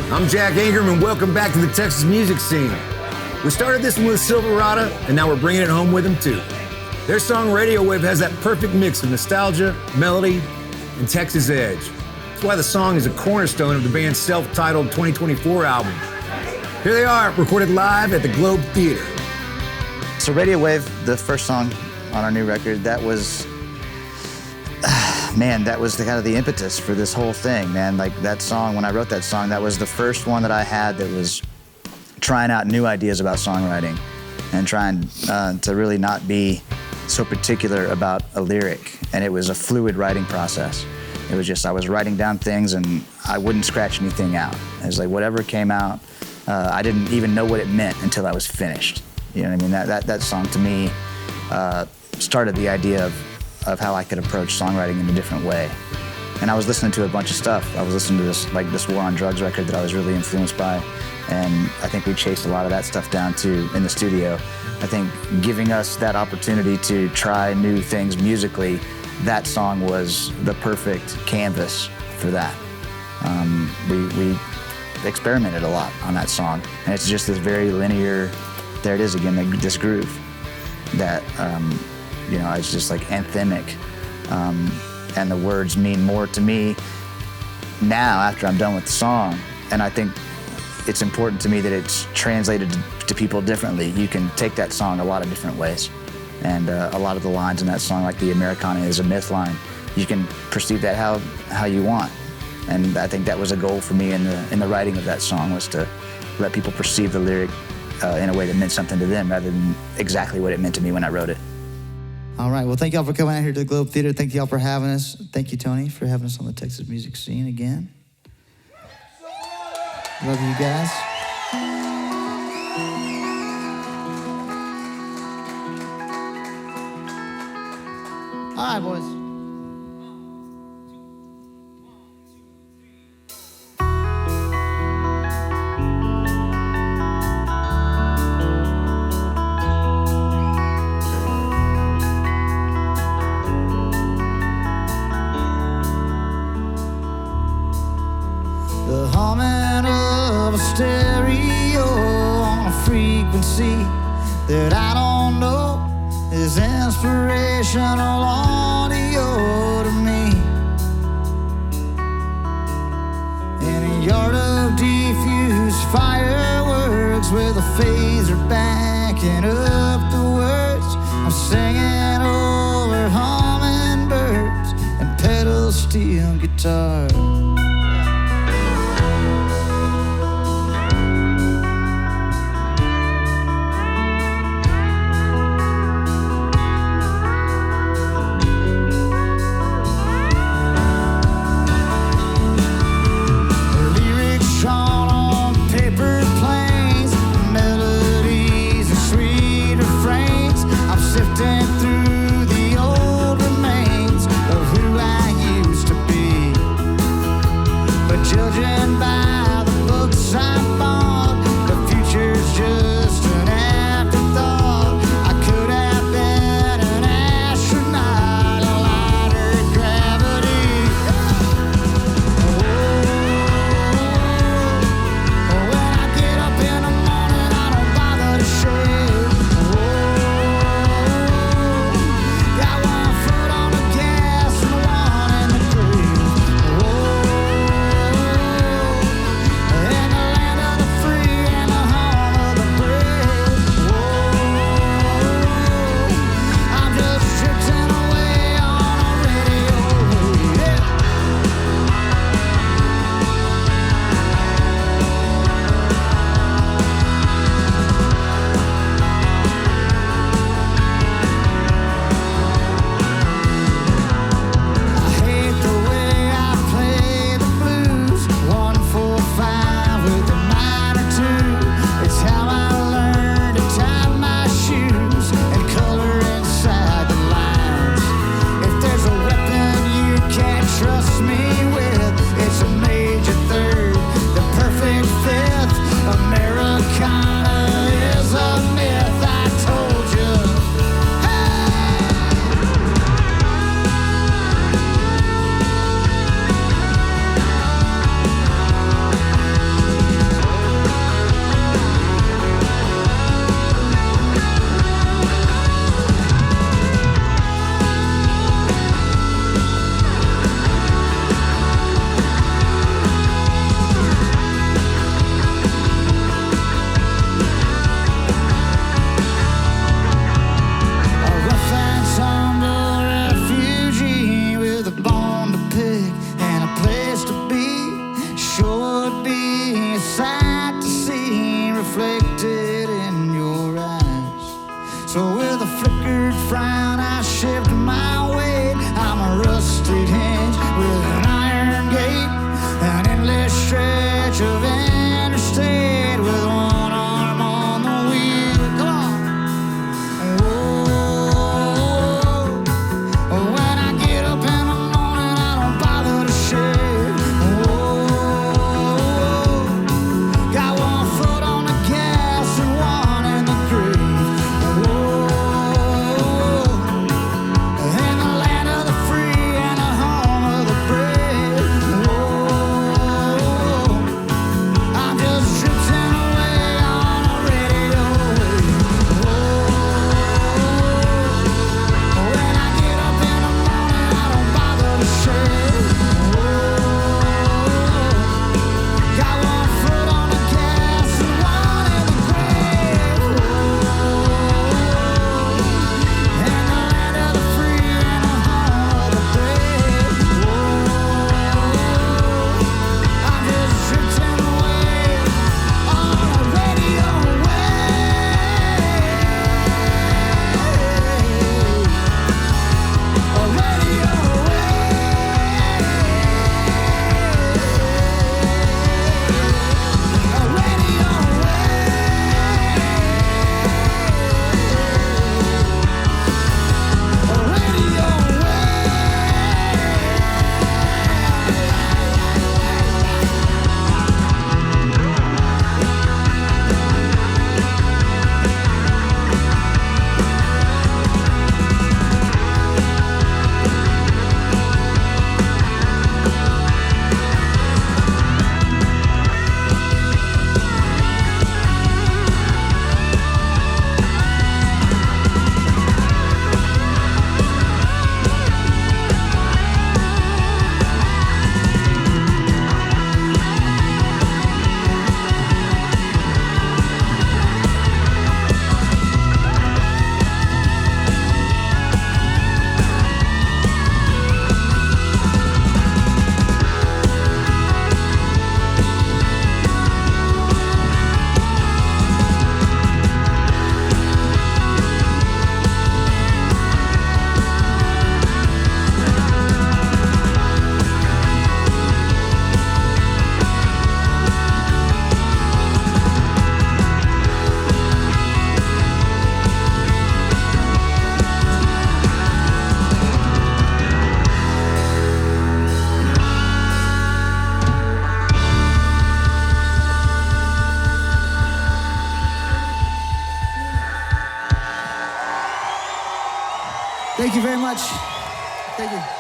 I'm Jack Ingram, and welcome back to the Texas music scene. We started this one with Silverada, and now we're bringing it home with them too. Their song Radio Wave has that perfect mix of nostalgia, melody, and Texas edge. That's why the song is a cornerstone of the band's self-titled 2024 album. Here they are, recorded live at the Globe Theater. So Radio Wave, the first song on our new record, that was, that was kind of the impetus for this whole thing, man. Like that song, when I wrote that song, that was the first one that I had that was trying out new ideas about songwriting and trying to really not be so particular about a lyric. And it was a fluid writing process. It was just, I was writing down things and I wouldn't scratch anything out. It was like whatever came out, I didn't even know what it meant until I was finished. You know what I mean? That song to me started the idea of how I could approach songwriting in a different way. And I was listening to a bunch of stuff. I was listening to this War on Drugs record that I was really influenced by. And I think we chased a lot of that stuff down too in the studio. I think giving us that opportunity to try new things musically, that song was the perfect canvas for that. We experimented a lot on that song. And it's just this very linear, there it is again, this groove that, it's just like anthemic. And the words mean more to me now after I'm done with the song. And I think it's important to me that it's translated to people differently. You can take that song a lot of different ways. And a lot of the lines in that song, like the Americana is a myth line, you can perceive that how you want. And I think that was a goal for me in the writing of that song, was to let people perceive the lyric in a way that meant something to them rather than exactly what it meant to me when I wrote it. All right, well, thank y'all for coming out here to the Globe Theater. Thank y'all for having us. Thank you, Tony, for having us on the Texas music scene again. Love you guys. All right, boys. The humming of a stereo on a frequency that I don't know is inspirational audio to me. In a yard of diffused fireworks with a phaser backing up the words, I'm singing over hummingbirds and pedal steel guitar. Judging by the books I bought, the future's just an afterthought. I could have been an astronaut, a lighter gravity. When I get up in the morning, I don't bother to shave. Got one foot on the gas and one in the grave. Thank you very much. Thank you.